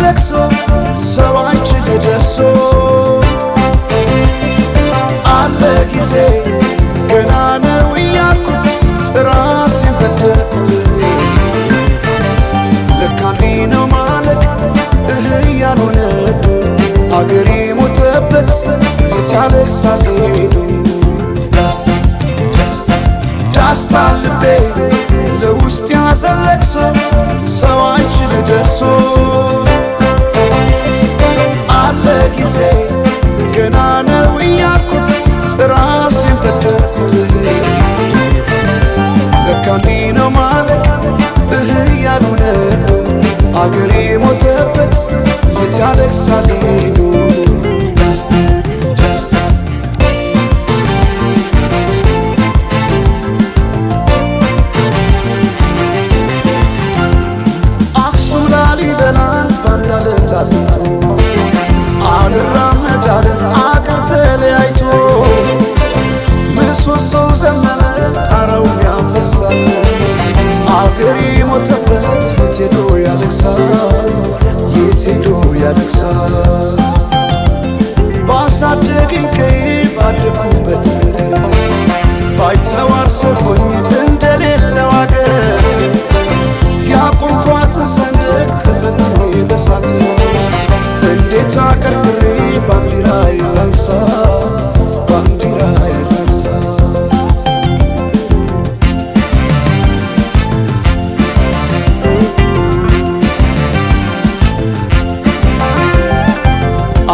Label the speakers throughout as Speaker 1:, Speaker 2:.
Speaker 1: ለቅሶ ሰው አይችል ደርሶ አለ ጊዜ ገና ነው እያልኩት ራሴን በደልኩት ለካ እንዲህ ነው ማለቅ ያልሆነ አገሬ ሞተበት የት ያለቅሳል ዳስታ ልቤ ለውስጥ ያዘን ለቅሶ ሰው አይችል ደርሶ አለ ጊዜ ገና ነው እያልኩት ራሴን በደልኩት ለካ እንዲህ ነው ማለቅ ያልሆነ አገሬ ሞተበት የት ያለቅሳል አክሱም ላሊበላን ባንዳለት አዝንቶ አልራመዳለን አገር ተለያይቶ ምሰሶው ዘመነ ጣራው ያፈሳል አገሬ ሞተበት የት ሄዶ ያለቅሳል የት ሄዶ ያለቅሳል ባሳደገኝ ቀዬ ባደኩበት መንደር ባይተዋር ሰው ሆኜ እንደሌለው አገር ያቆምኳትን ሰንደቅ ተፈትኜ በሳት እንዴት አቀርቅሬ ባንዲራዬ ላንሳት ባንዲራዬ ላንሳት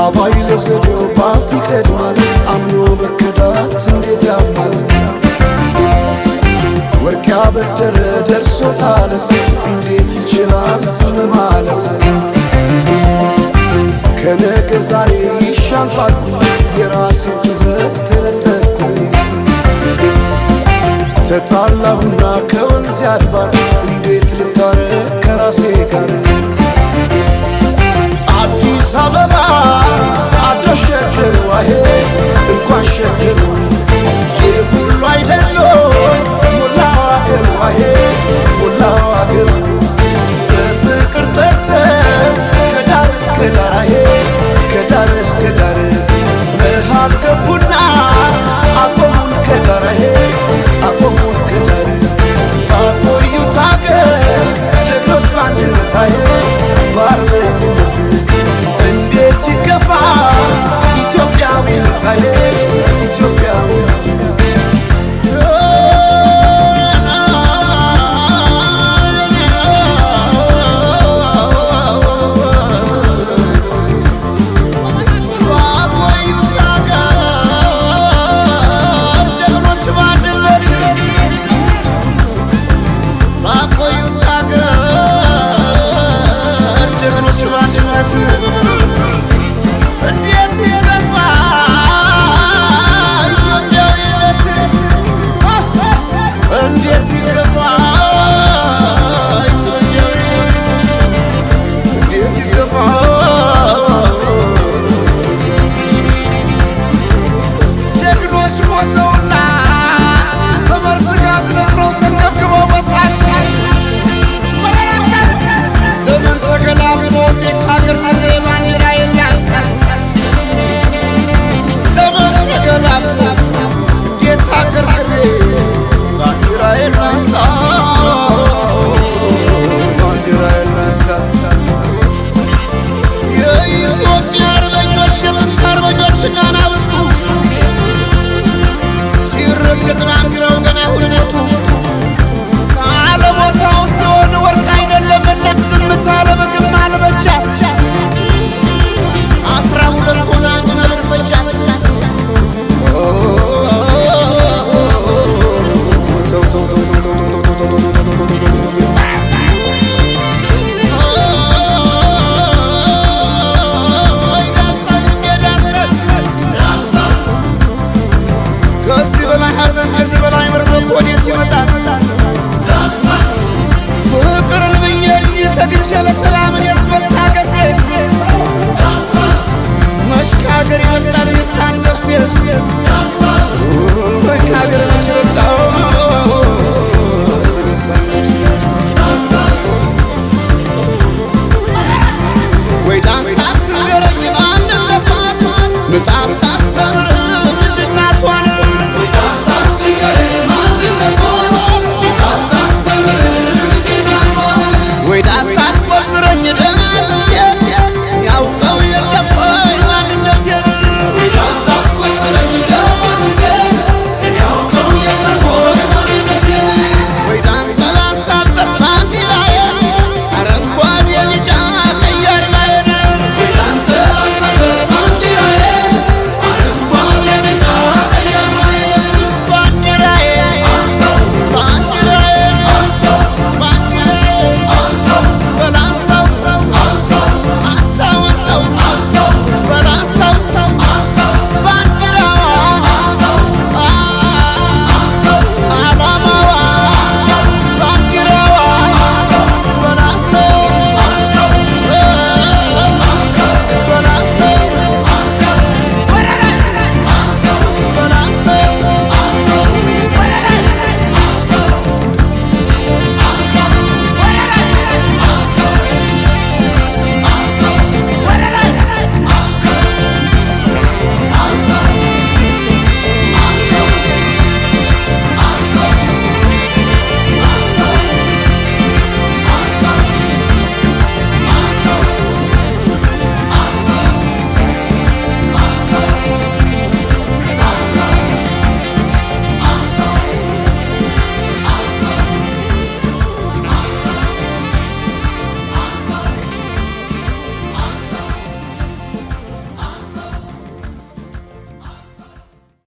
Speaker 1: አባይ ለዘዴው ባፍ ይቀድማል አምኖ መከዳት እንዴት ያማል ወርቅ ያበደረ ደርሶታለት እንዴት ይችላል ዝም ማለት ከነገ ዛሬ ይሻል ባልኩ የራሴን ጩኸት ተነጠቅኩ ተጣላሁና ከወንዝ አድባር እንዴት ልታረቅ ከራሴ ጋር አዲስ አበባ